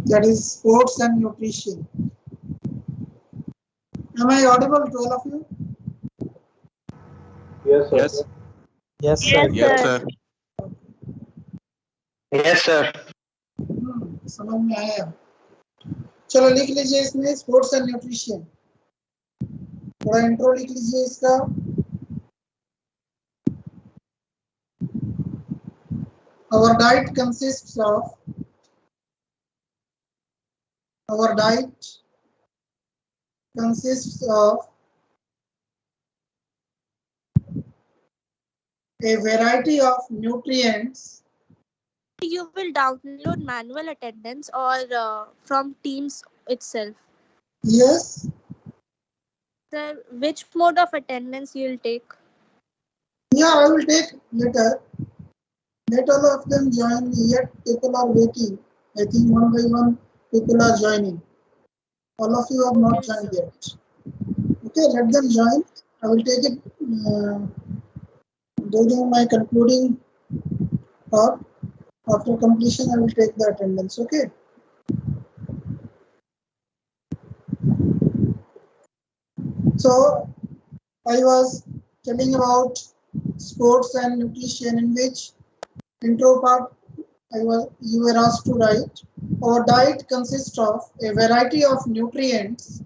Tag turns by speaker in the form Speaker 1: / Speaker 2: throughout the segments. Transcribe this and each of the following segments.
Speaker 1: that is sports and nutrition. Am I audible to all of you?
Speaker 2: Yes, sir.
Speaker 3: Yes.
Speaker 4: Yes, sir.
Speaker 5: Yes,
Speaker 3: Yes,
Speaker 5: sir.
Speaker 3: sir.
Speaker 2: Yes, sir.
Speaker 1: समझ में आया? चलो लिख लीजिए इसमें sports and nutrition. थोड़ा intro लिख लीजिए इसका. Our diet consists of a variety of nutrients.
Speaker 5: You will download manual attendance or from Teams itself.
Speaker 1: Yes.
Speaker 5: Sir, which mode of attendance you will take?
Speaker 1: Yeah, I will take later. Let all of them join me. Yet people are waiting. I think one by one people are joining. All of you have not
Speaker 5: Okay,
Speaker 1: joined
Speaker 5: sir.
Speaker 1: yet. Okay, let them join. I will take it during my concluding talk. After completion, I will take the attendance. Okay. So I was telling about sports and nutrition, in which intro part you were asked to write. Our diet consists of a variety of nutrients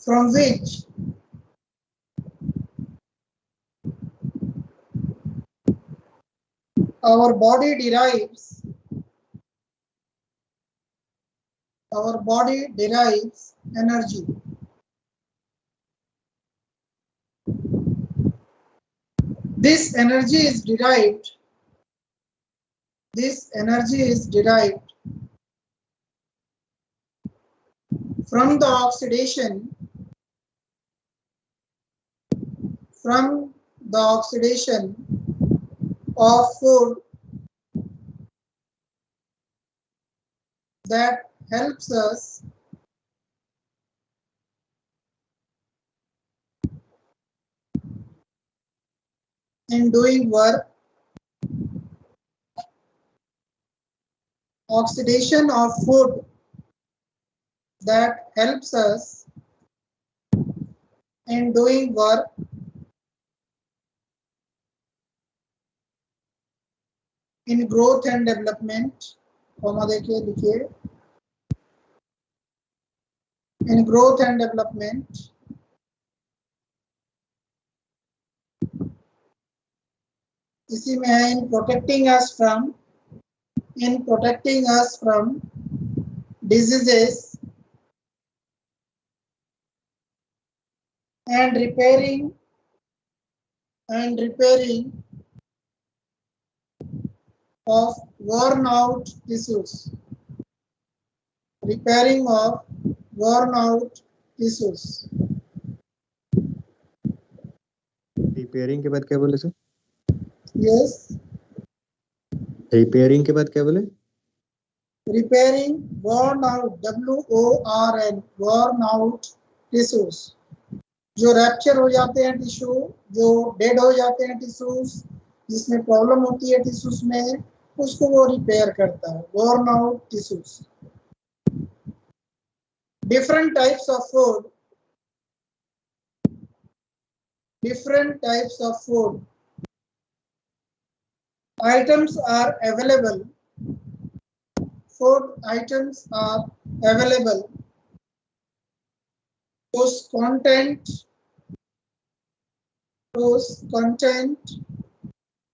Speaker 1: from which our body derives energy. This energy is derived from the oxidation of food that helps us in doing work. Oxidation of food that helps us in doing work in growth and development. Comma देखिए लिखिए. In growth and development. इसी में है in protecting us from diseases and repairing of worn out tissues. Repairing of worn out tissues.
Speaker 4: Repairing के बाद क्या बोले sir?
Speaker 1: Yes.
Speaker 4: Repairing के बाद क्या बोले?
Speaker 1: Repairing worn out, WORN, worn out tissues. जो रैप्चर हो जाते हैं टिश्यू, जो डेड हो जाते हैं टिश्यूज, जिसमें प्रॉब्लम होती है टिश्यूज में, उसको वो रिपेयर करता है. worn out tissues. Different types of food. Items are available. Food items are available whose content,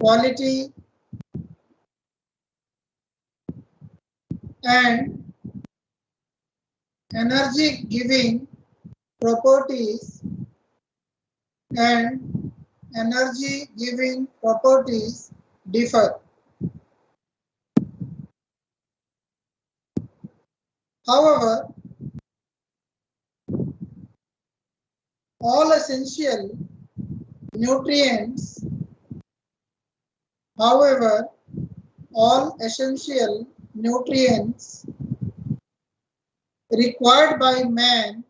Speaker 1: quality, and energy giving properties differ. However, all essential nutrients required by man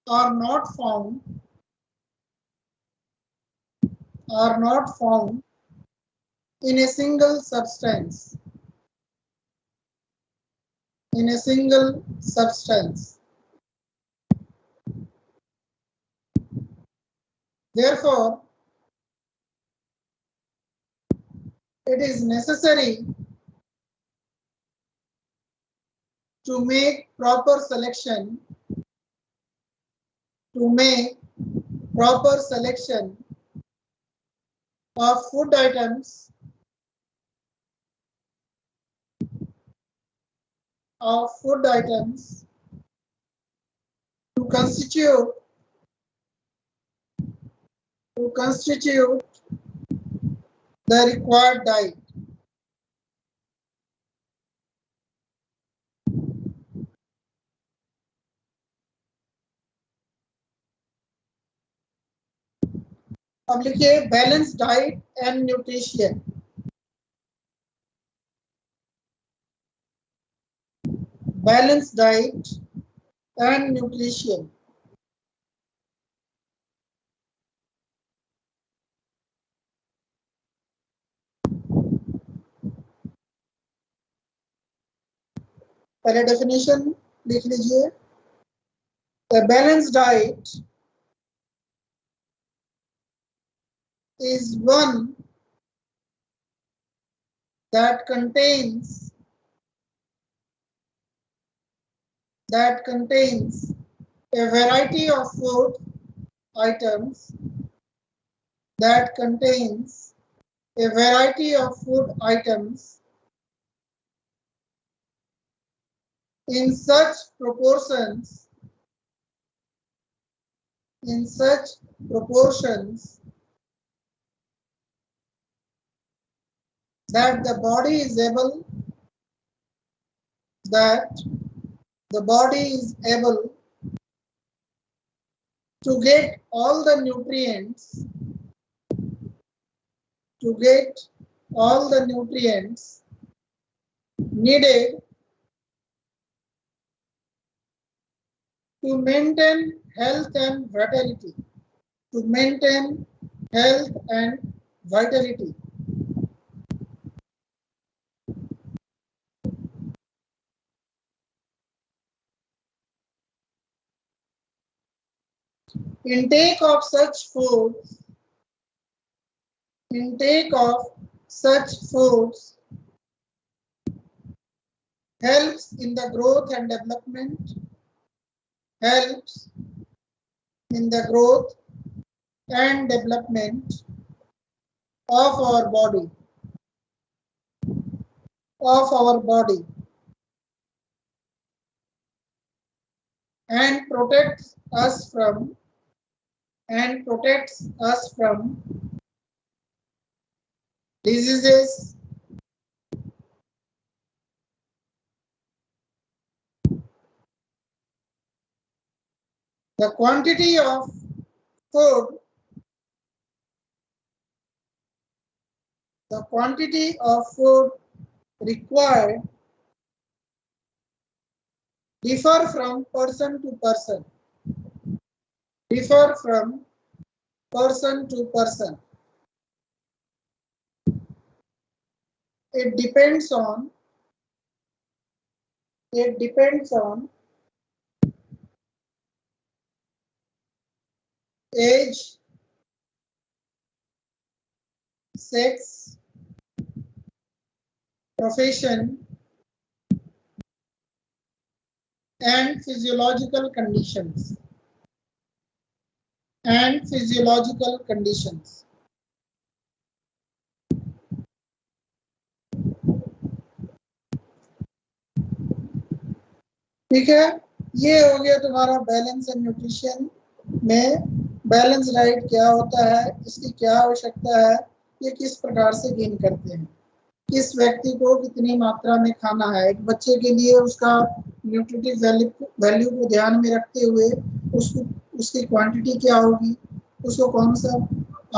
Speaker 1: are not found are not found in a single substance. In a single substance. Therefore, it is necessary to make proper selection of food items to constitute the required diet. अब लिखिए balanced diet and nutrition. Balanced diet and nutrition. पहले definition लिख लीजिए. A balanced diet is one that contains a variety of food items in such proportions that the body is able to get all the nutrients needed to maintain health and vitality. Intake of such foods helps in the growth and development of our body and protects us from diseases, the quantity of food required differ from person to person. It depends on age, sex, profession, and physiological conditions. ठीक है, ये हो गया तुम्हारा balance and nutrition में balance diet क्या होता है, इसकी क्या आवश्यकता है, ये किस प्रकार से गेन करते हैं, किस व्यक्ति को कितनी मात्रा में खाना है. एक बच्चे के लिए उसका न्यूट्रिटिव वैल्यू को ध्यान में रखते हुए उसकी क्वांटिटी क्या होगी, उसको कौन सा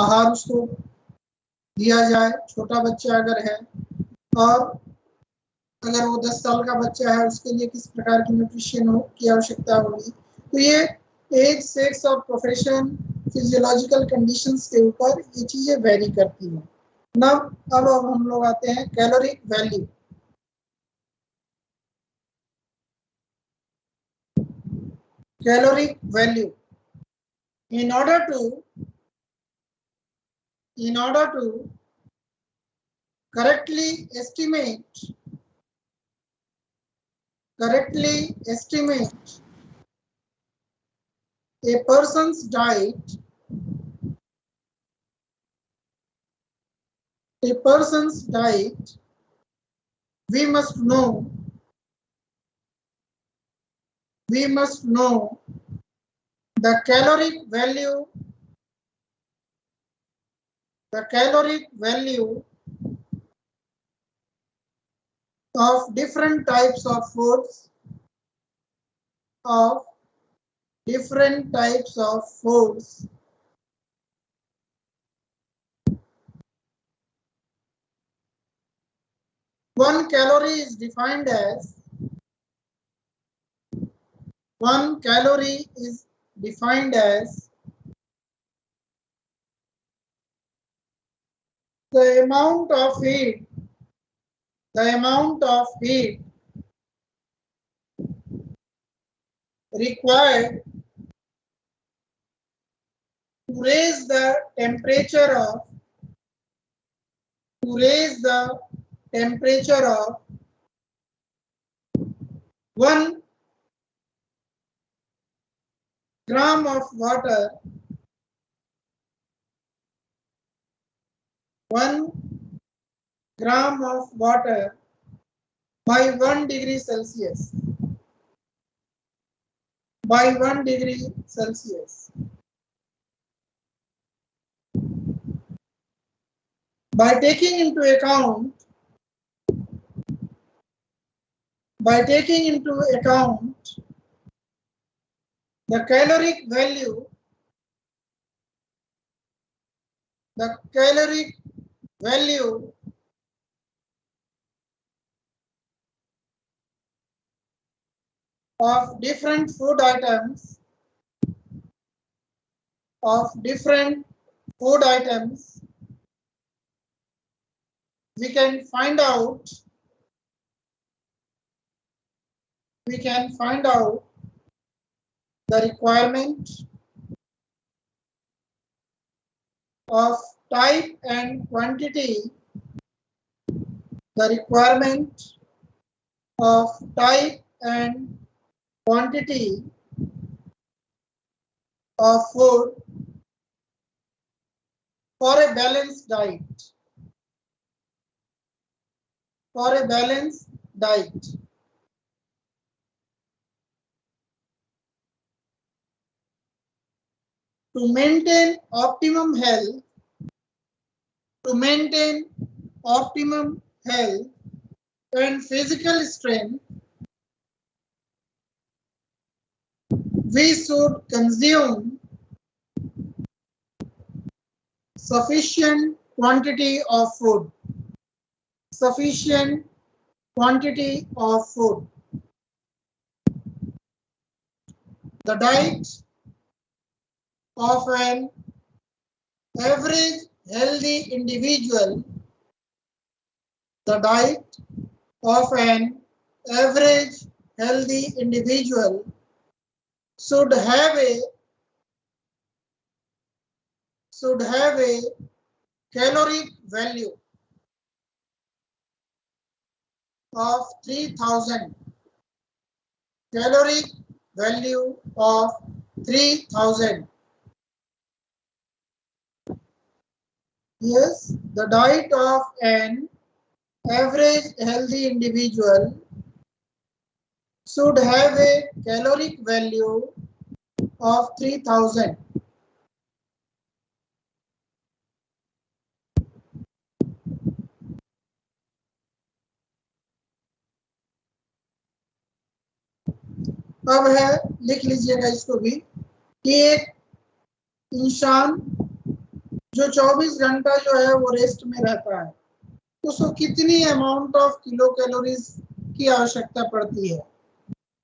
Speaker 1: आहार उसको दिया जाए, छोटा बच्चा अगर है, और अगर वो 10 साल का बच्चा है उसके लिए किस प्रकार की न्यूट्रिशन की आवश्यकता होगी. तो ये एज, सेक्स और प्रोफेशन फिजियोलॉजिकल कंडीशंस के ऊपर ये चीजें वेरी करती हैं। अब हम लोग आते हैं caloric value. Caloric value. In order to correctly estimate a person's diet, we must know the caloric value of different types of foods, One calorie is defined as the amount of heat required to raise the temperature of 1 gram of water, 1 gram of water by 1 degree Celsius. By taking into account the caloric value of different food items, we can find out the requirement of type and quantity of food for a balanced diet. To maintain optimum health and physical strength, we should consume sufficient quantity of food. The diet of an average healthy individual should have a caloric value of 3000. Yes, the diet of an average healthy individual should have a caloric value of 3000. अब है, लिख लीजिएगा इसको भी, कि एक इंसान जो 24 घंटा जो है वो रेस्ट में रहता है, उसको कितनी अमाउंट ऑफ किलो कैलोरीज की आवश्यकता पड़ती है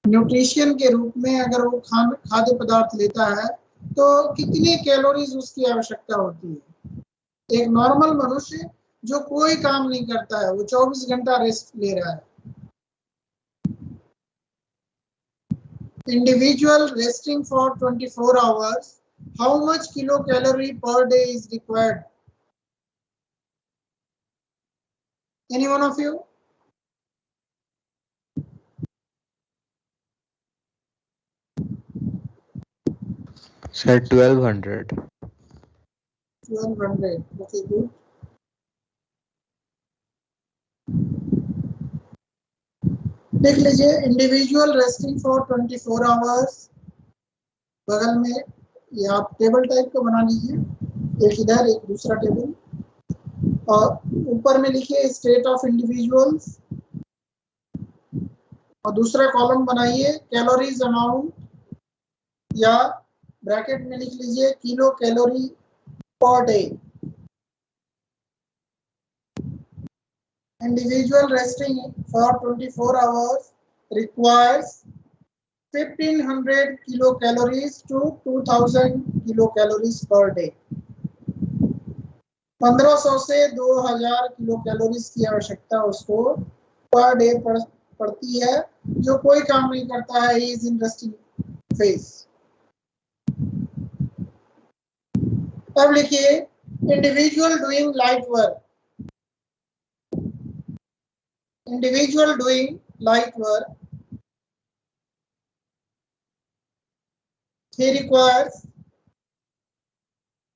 Speaker 1: न्यूट्रिशन के रूप में। अगर वो खाद्य पदार्थ लेता है तो कितनी कैलोरीज उसकी आवश्यकता होती है। एक नॉर्मल मनुष्य जो कोई काम नहीं करता है, वो 24 घंटा रेस्ट ले रहा है। Individual resting for 24 hours, how much kilocalorie per day is required? Any one of you?
Speaker 4: Sir, 1200.
Speaker 1: 1200. Okay, good. देख लीजिए, इंडिविजुअल रेस्टिंग फॉर 24 आवर्स, बगल में ये आप टेबल टाइप का बना लीजिए, एक इधर एक दूसरा टेबल, और ऊपर में लिखिए स्टेट ऑफ इंडिविजुअल्स, और दूसरा कॉलम बनाइए कैलोरीज अमाउंट, या ब्रैकेट में लिख लीजिए kilo calorie per day. Individual resting for 24 hours requires 1500 kilocalories to 2000 kilocalories per day. 1500 से 2000 किलो कैलोरीज की आवश्यकता उसको पर डे पड़ती है, जो कोई काम नहीं करता है, he is in resting phase. अब लिखिए individual doing light work. Individual doing light work, he requires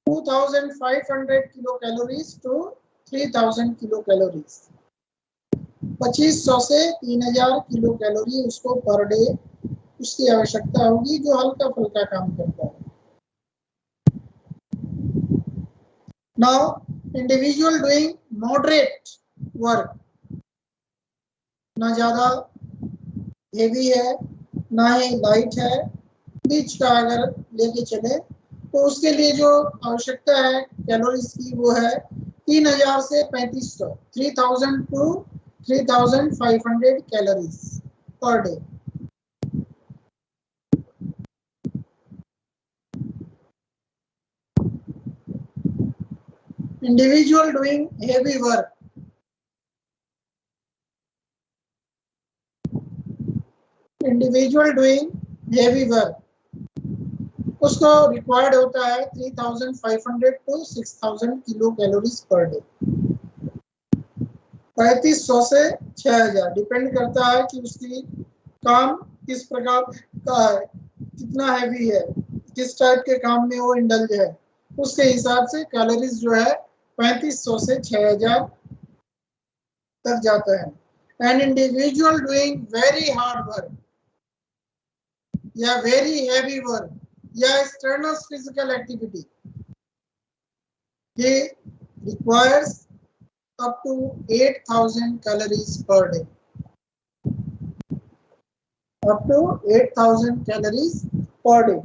Speaker 1: 2500 kilocalories to 3000 kilocalories. 2500 से 3000 किलो कैलोरी उसको पर डे उसकी आवश्यकता होगी, जो हल्का फुल्का काम करता है। Now, individual doing moderate work, ना ज्यादा हेवी है ना ही लाइट है, बीच का अगर लेके चले तो उसके लिए जो आवश्यकता है कैलोरीज की, वो है 3000 से 3500, 3000 to 3500 calories per day. Individual doing heavy work, individual doing heavy work, उसको रिक्वायर्ड होता है 3500 to 6000 kilo calories per day. 3500 से 6000 डिपेंड करता है कि उसकी काम किस प्रकार का है, कितना हैवी है, किस टाइप के काम में वो इंडल्ज है, उसके हिसाब से कैलोरीज जो है 3500 से 6000 तक जाता है। An individual doing very hard work या वेरी हैवी वर्क या strenuous physical activity, he requires up to 8000 calories per day, up to 8000 calories per day.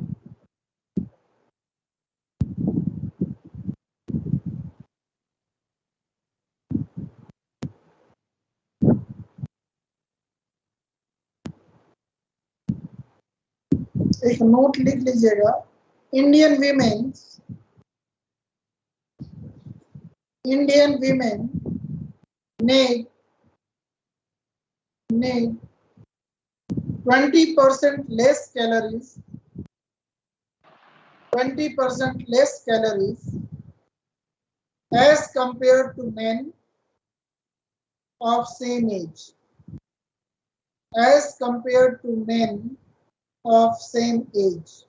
Speaker 1: एक नोट लिख लीजिएगा, Indian women need 20% less calories, 20% less calories as compared to men of same age, as compared to men of same age.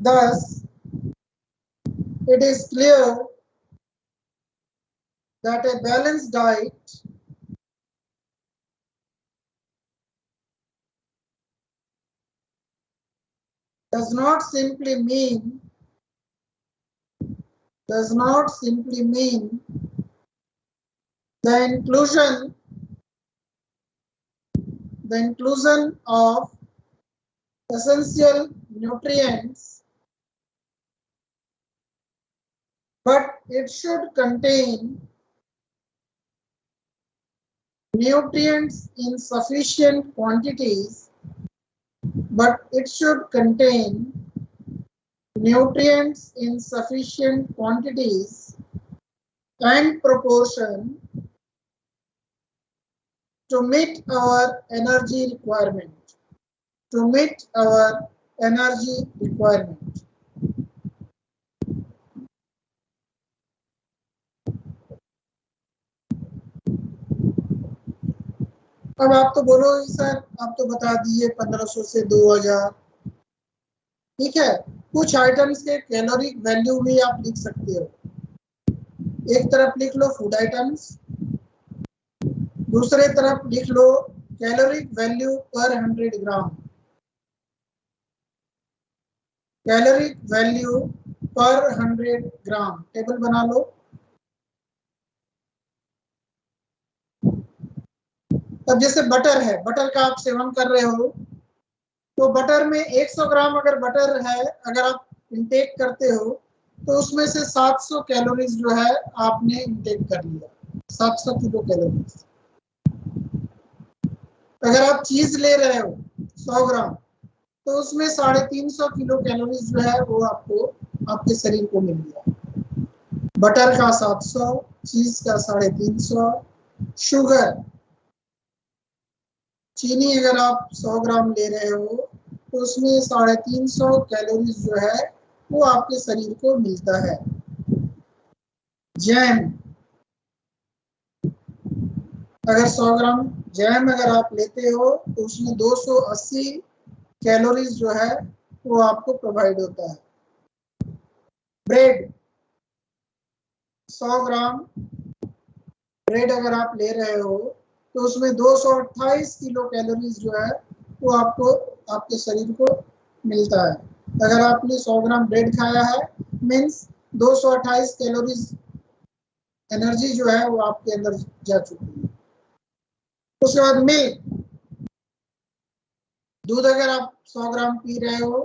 Speaker 1: Thus, it is clear that a balanced diet does not simply mean the inclusion of essential nutrients, but it should contain nutrients in sufficient quantities but it should contain nutrients in sufficient quantities and proportion to meet our energy requirement. To meet our energy requirement. अब आप तो बोलोगे sir, आप तो बता दिए 1500 से 2000, ठीक है। कुछ आइटम्स के कैलोरी वैल्यू भी आप लिख सकते हो। एक तरफ लिख लो फूड आइटम्स, दूसरे तरफ लिख लो कैलोरी वैल्यू पर 100 ग्राम। कैलोरी वैल्यू पर 100 ग्राम टेबल बना लो। अब जैसे बटर है, बटर का आप सेवन कर रहे हो, तो बटर में 100 ग्राम अगर बटर है, अगर आप इंटेक करते हो, तो उसमें से 700 कैलोरीज जो है आपने इंटेक कर लिया, 700 किलो कैलोरीज। अगर आप चीज ले रहे हो 100 ग्राम, तो उसमें 350 किलो कैलोरीज जो है वो आपको आपके शरीर को मिल गया। बटर का 700, चीज का 350, शुगर चीनी अगर आप 100 ग्राम ले रहे हो, तो उसमें 350 कैलोरीज जो है वो आपके शरीर को मिलता है। जैम अगर 100 ग्राम जैम अगर आप लेते हो, तो उसमें 280 कैलोरीज जो है वो आपको प्रोवाइड होता है। ब्रेड 100 ग्राम ब्रेड अगर आप ले रहे हो, तो उसमें 228 किलो कैलोरीज जो है वो आपको आपके शरीर को मिलता है। अगर आपने 100 ग्राम ब्रेड खाया है, मीन्स 228 कैलोरीज एनर्जी जो है वो आपके अंदर जा चुकी है। उसके बाद मिल्क, दूध अगर आप 100 ग्राम पी रहे हो,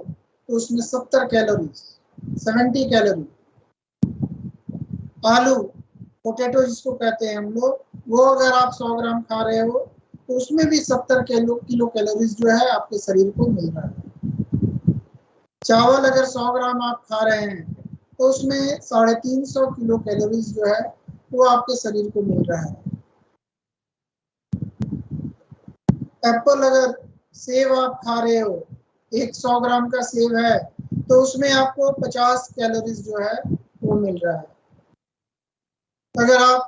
Speaker 1: तो उसमें 70 कैलोरीज, 70 कैलोरी। आलू पोटैटो जिसको कहते हैं हम लोग, वो अगर आप 100 ग्राम खा रहे हो, तो उसमें भी 70 किलो कैलोरीज जो है आपके शरीर को मिल रहा है। चावल अगर 100 ग्राम आप खा रहे हैं, तो उसमें 350 किलो कैलोरीज जो है वो आपके शरीर को मिल रहा है। एप्पल अगर सेब आप खा रहे हो, 100 ग्राम का सेब है, तो उसमें आपको 50 कैलोरीज जो है वो मिल रहा है। अगर आप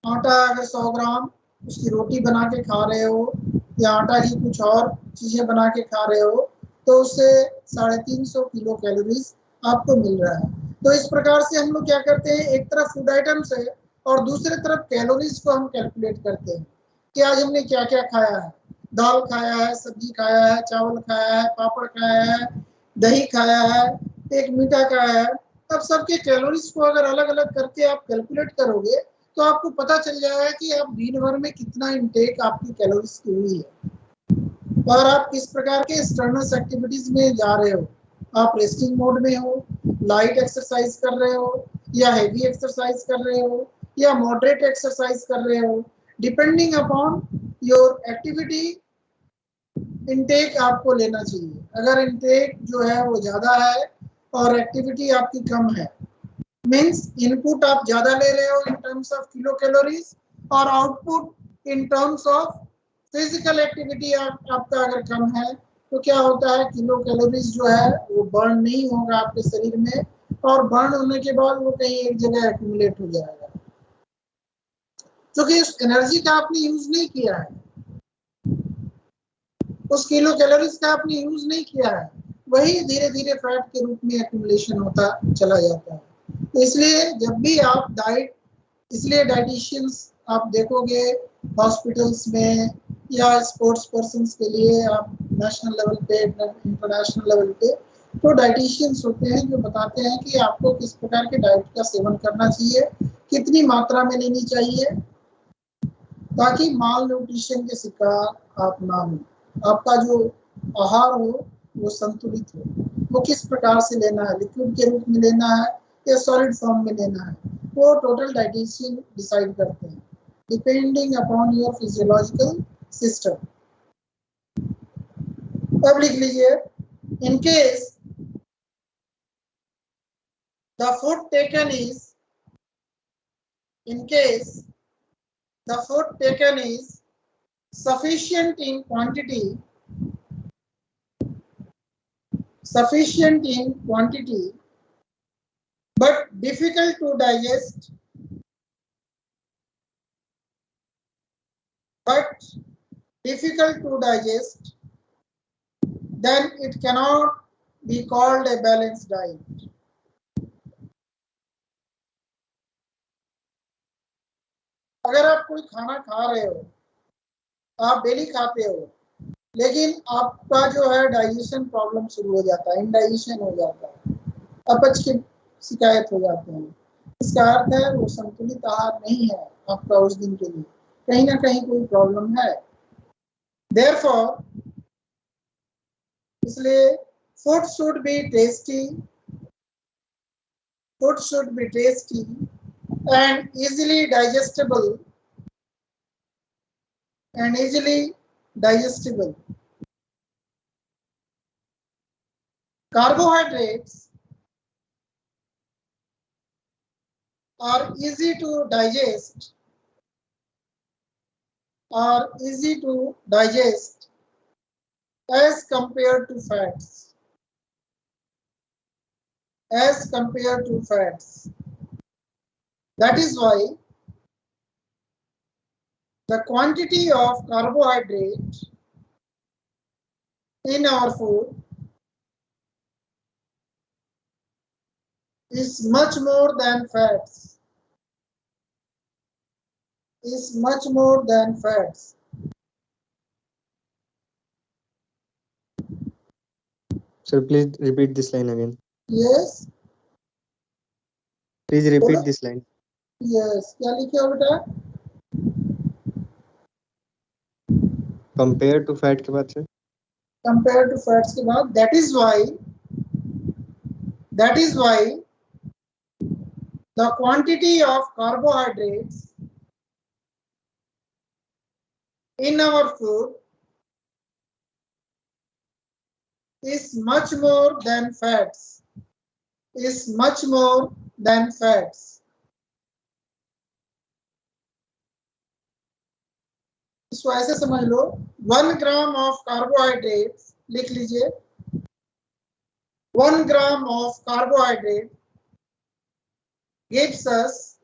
Speaker 1: आटा अगर 100 ग्राम उसकी रोटी बना के खा रहे हो, या आटा की कुछ और चीजें बना के खा रहे हो, तो उससे 350 किलो कैलोरीज आपको मिल रहा है। तो इस प्रकार से हम लोग क्या करते हैं, एक तरफ फूड आइटम्स है और दूसरी तरफ कैलोरीज को हम कैलकुलेट करते हैं कि आज हमने क्या क्या खाया है। दाल खाया है, सब्जी खाया है, चावल खाया है, पापड़ खाया है, दही खाया है, एक मीठा खाया है। अब सबके कैलोरीज को अगर अलग अलग करके आप कैलकुलेट करोगे, तो आपको पता चल जाएगा कि आप दिन भर में कितना इंटेक आपकी कैलोरीज की हुई है और आप किस प्रकार के स्ट्रेनस एक्टिविटीज में जा रहे हो। आप रेस्टिंग मोड में हो, लाइट एक्सरसाइज कर रहे हो, या हेवी एक्सरसाइज कर रहे हो, या मॉडरेट एक्सरसाइज कर रहे हो। Depending upon your activity intake आपको लेना चाहिए। अगर इंटेक जो है वो ज्यादा है और एक्टिविटी आपकी कम है, मीन्स इनपुट आप ज्यादा ले रहे हो in terms of kilo calories, और output in terms of physical activity आपका अगर कम है, तो क्या होता है, किलो कैलोरीज जो है वो बर्न नहीं होगा आपके शरीर में, और बर्न होने के बाद वो कहीं एक जगह एक्यूमुलेट हो जाएगा, क्योंकि उस एनर्जी का आपने यूज नहीं किया है, उस किलो कैलोरीज का आपने यूज नहीं किया है, वही धीरे धीरे फैट के रूप में एक्यूमुलेशन होता चला जाता है। तो इसलिए जब भी आप डाइट, इसलिए डाइटिशियंस आप देखोगे हॉस्पिटल्स में या स्पोर्ट्स पर्सन्स के लिए, आप नेशनल लेवल पे, इंटरनेशनल लेवल पे, तो डाइटिशियंस होते हैं जो बताते हैं कि आपको किस प्रकार के डाइट का सेवन करना चाहिए, कितनी मात्रा में लेनी चाहिए, ताकि माल न्यूट्रिशन के शिकार आप ना हो। आपका जो आहार हो वो संतुलित हो। वो किस प्रकार से लेना है, लिक्विड के रूप में लेना है या सॉलिड फॉर्म में लेना है, वो टोटल डाइटिशियन डिसाइड करते हैं, depending upon your physiological system. अब लिख लीजिए, in case the food taken is, in case the food taken is sufficient in quantity, but difficult to digest, then it cannot be called a balanced diet. अगर आप कोई खाना खा रहे हो, आप डेली खाते हो, लेकिन आपका जो है डाइजेशन प्रॉब्लम शुरू हो जाता है, इनडाइजेशन हो जाता है, अपच की शिकायत हो जाते हैं, इसका अर्थ है वो संतुलित आहार नहीं है आपका उस दिन के लिए, कहीं ना कहीं कोई प्रॉब्लम है। Therefore, इसलिए food should be tasty and easily digestible Carbohydrates are easy to digest as compared to fats. That is why the quantity of carbohydrate in our food is much more than fats.
Speaker 4: Sir, please repeat this line again.
Speaker 1: Yes.
Speaker 4: Please repeat this line.
Speaker 1: Yes. क्या लिखे हो बेटा?
Speaker 4: Compared to fat के बाद से?
Speaker 1: Compared to fats के बाद, that is why the quantity of carbohydrates in our food is much more than fats. इसको ऐसे समझ लो, 1 ग्राम ऑफ कार्बोहाइड्रेट, लिख लीजिए, 1 gram of carbohydrate gives us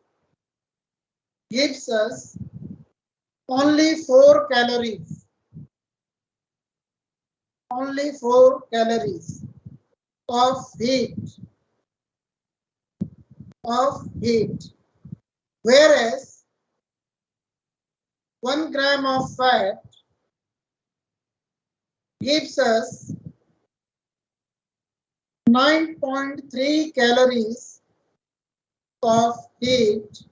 Speaker 1: only 4 calories of heat, whereas 1 gram of fat gives us 9.3 calories of heat,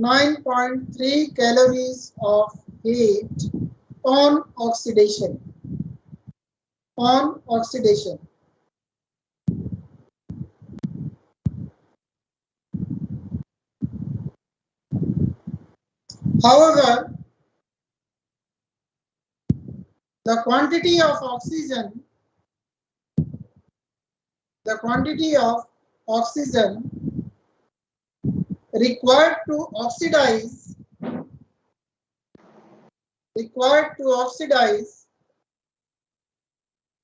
Speaker 1: 9.3 calories of heat on oxidation. However, the quantity of oxygen required to oxidize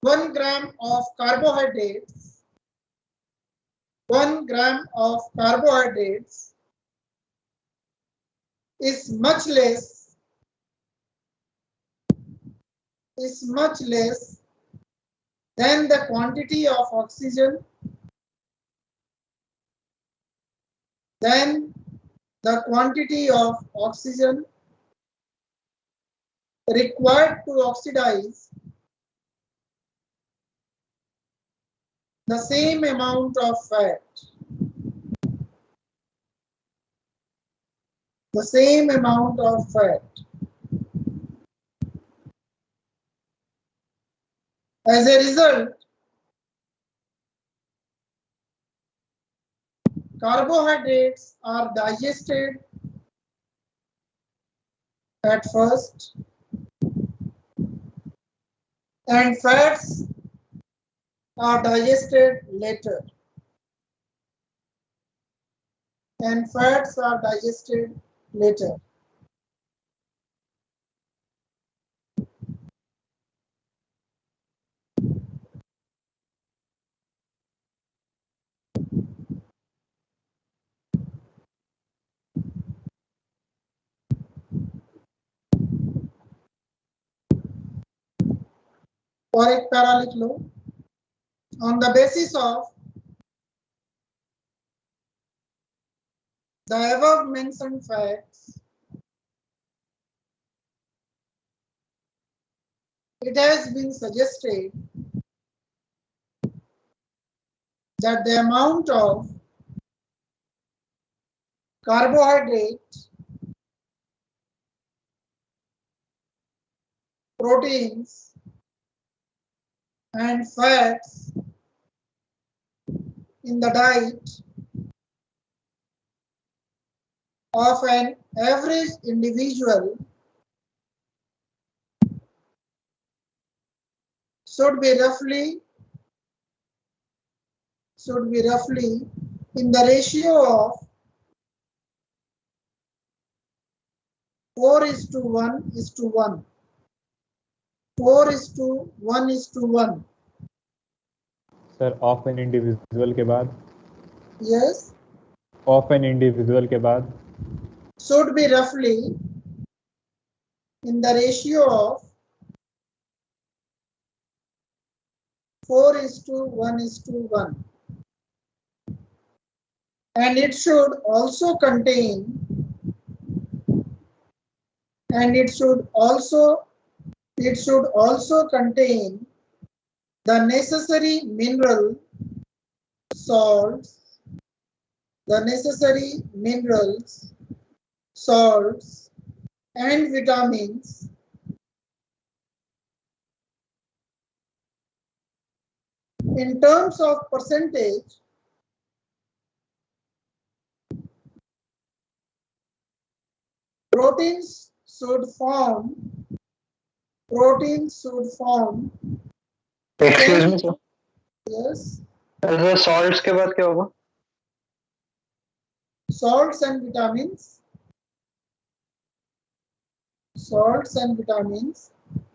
Speaker 1: 1 gram of carbohydrates is much less than the quantity of oxygen required to oxidize the same amount of fat. As a result, carbohydrates are digested at first and fats are digested later. And fats are digested later. और एक para लिख लो. On the basis of the above mentioned facts, it has been suggested that the amount of carbohydrate, proteins, and fats in the diet of an average individual should be roughly in the ratio of 4:1:1. 4:1:1.
Speaker 2: Sir of an individual के बाद
Speaker 1: Yes,
Speaker 2: of an individual के बाद
Speaker 1: should be roughly in the ratio of 4:1:1. And it should also contain the necessary mineral salts, and vitamins in terms of percentage. Proteins should form
Speaker 3: excuse me sir,
Speaker 1: yes,
Speaker 3: salts के बाद क्या होगा?
Speaker 1: salts and vitamins.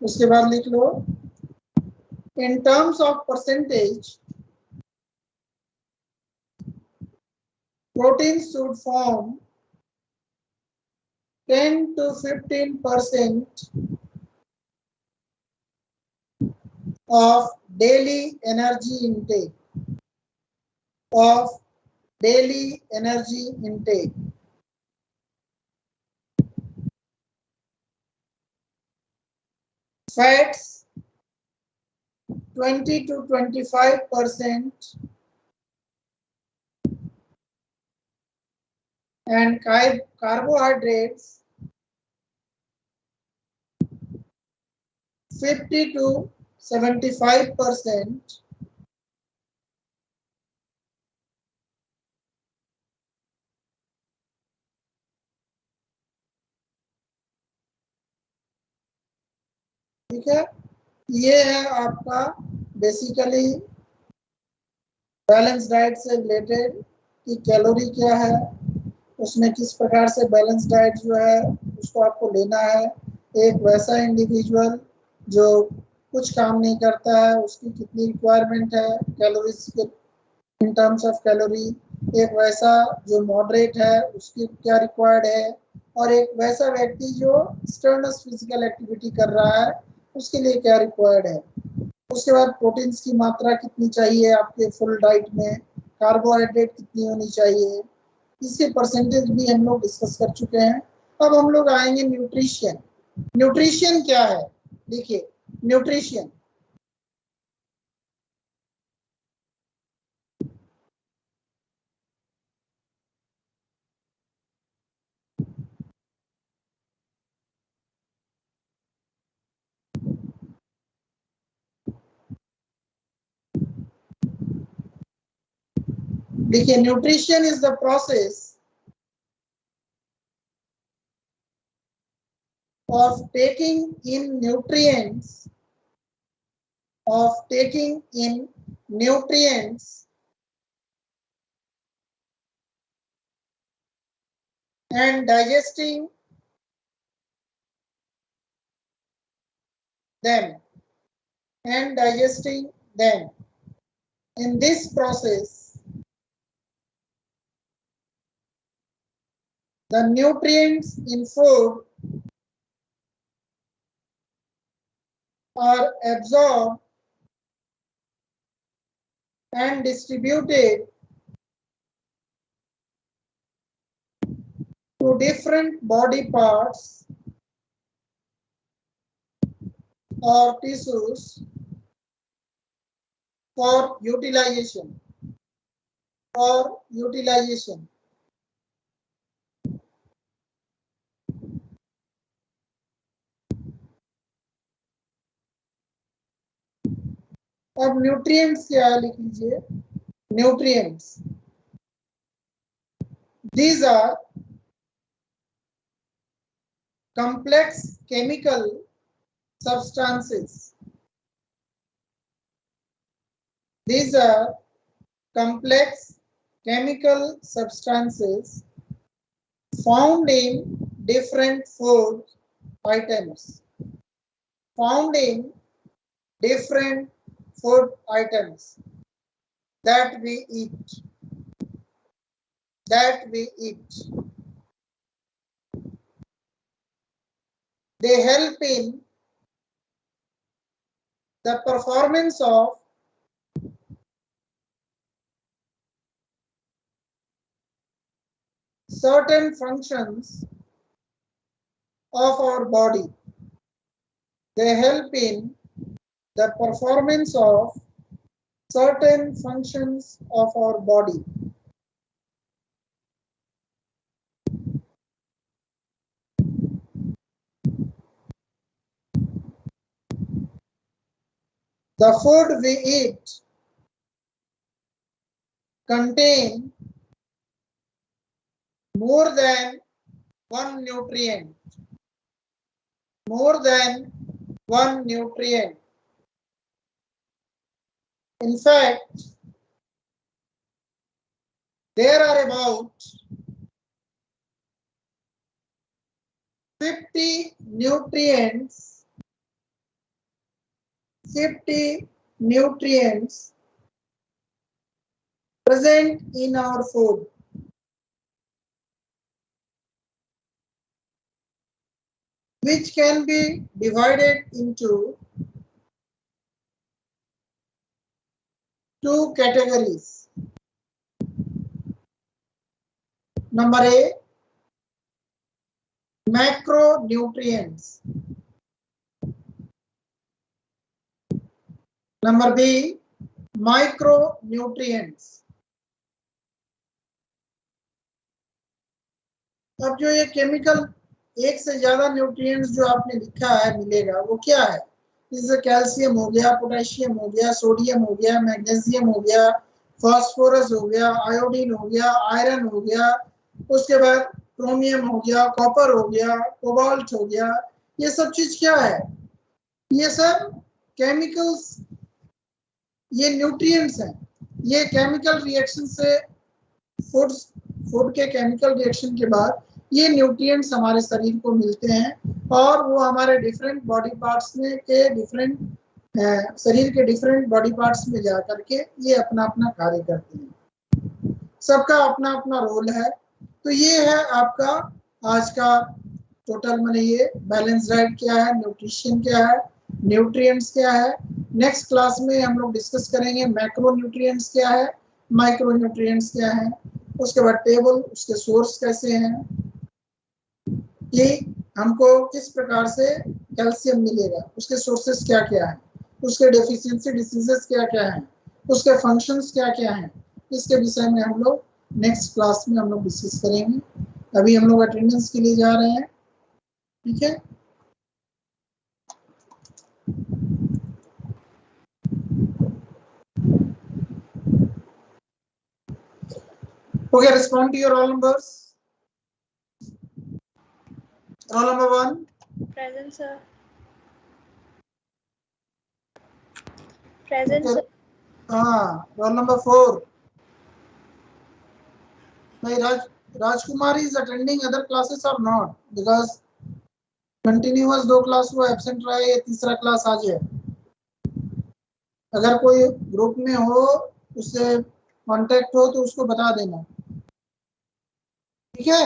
Speaker 1: उसके बाद लिख लो in terms of percentage, proteins should form 10 to 15% of daily energy intake. Fats 20 to 25%, and carbohydrates 50 to 75%. ठीक है, ये है आपका बेसिकली बैलेंस डाइट से रिलेटेड कि कैलोरी क्या है, उसमें किस प्रकार से बैलेंस डाइट जो है उसको आपको लेना है. एक वैसा इंडिविजुअल जो कुछ काम नहीं करता है उसकी कितनी रिक्वायरमेंट है कैलोरीज के इन टर्म्स ऑफ कैलोरी, एक वैसा जो मॉडरेट है उसकी क्या रिक्वायर्ड है, और एक वैसा व्यक्ति जो स्ट्रेनस फिजिकल एक्टिविटी कर रहा है उसके लिए क्या रिक्वायर्ड है. उसके बाद प्रोटीन्स की मात्रा कितनी चाहिए आपके फुल डाइट में, कार्बोहाइड्रेट कितनी होनी चाहिए, इसके परसेंटेज भी हम लोग डिस्कस कर चुके हैं. अब हम लोग आएंगे न्यूट्रिशन. न्यूट्रिशन क्या है? देखिए न्यूट्रिशन देखिए nutrition is the process of taking in nutrients of taking in nutrients and digesting them In this process, the nutrients in food are absorbed and distributed to different body parts or tissues for utilization. अब nutrients क्या है लिख लीजिए nutrients these are complex chemical substances found in different food items that we eat. They help in the performance of certain functions of our body. They help in the performance of certain functions of our body. The food we eat contain more than one nutrient. In fact, there are about 50 nutrients present in our food. Which can be divided into two categories. Number A, macronutrients. Number B, micronutrients. अब जो ये chemical एक से ज्यादा nutrients जो आपने लिखा है मिलेगा वो क्या है जैसे कैल्शियम हो गया पोटेशियम हो गया सोडियम हो गया मैग्नीशियम हो गया फास्फोरस हो गया आयोडीन हो गया आयरन हो गया उसके बाद क्रोमियम हो गया कॉपर हो गया कोबाल्ट हो गया ये सब चीज क्या है ये सब केमिकल्स ये न्यूट्रिएंट्स हैं ये केमिकल रिएक्शन से फूड के केमिकल रिएक्शन के बाद ये न्यूट्रिएंट्स हमारे शरीर को मिलते हैं और वो हमारे डिफरेंट बॉडी पार्ट्स में के शरीर के डिफरेंट बॉडी पार्ट्स में जा करके ये अपना अपना कार्य करते हैं सबका अपना अपना रोल है तो ये है आपका आज का टोटल मैंने ये बैलेंस डाइट क्या है न्यूट्रिशन क्या है न्यूट्रिएंट्स क्या है नेक्स्ट क्लास में हम लोग डिस्कस करेंगे मैक्रो न्यूट्रिएंट्स क्या है माइक्रो न्यूट्रिएंट्स क्या है उसके बाद टेबल उसके सोर्स कैसे हैं कि हमको किस प्रकार से कैल्शियम मिलेगा उसके सोर्सेस क्या क्या है उसके डेफिशिएंसी डिसीजेस क्या क्या हैं उसके फंक्शंस क्या क्या हैं इसके विषय में हम लोग नेक्स्ट क्लास में हम लोग डिस्कस करेंगे अभी हम लोग अटेंडेंस के लिए जा रहे हैं ठीक है Okay, respond to your roll numbers. Roll number 1.
Speaker 5: Present, sir. Present, sir.
Speaker 1: हाँ, roll number 4. Rajkumar is attending other classes or not? Because continuous 2 class वो एब्सेंट रहा है, ये तीसरा क्लास आज है. अगर कोई ग्रुप में हो, उससे कांटेक्ट हो तो उसको बता देना, ठीक है?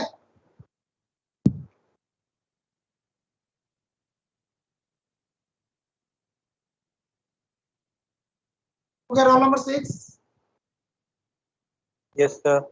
Speaker 1: Okay, roll number 6.
Speaker 6: Yes, sir.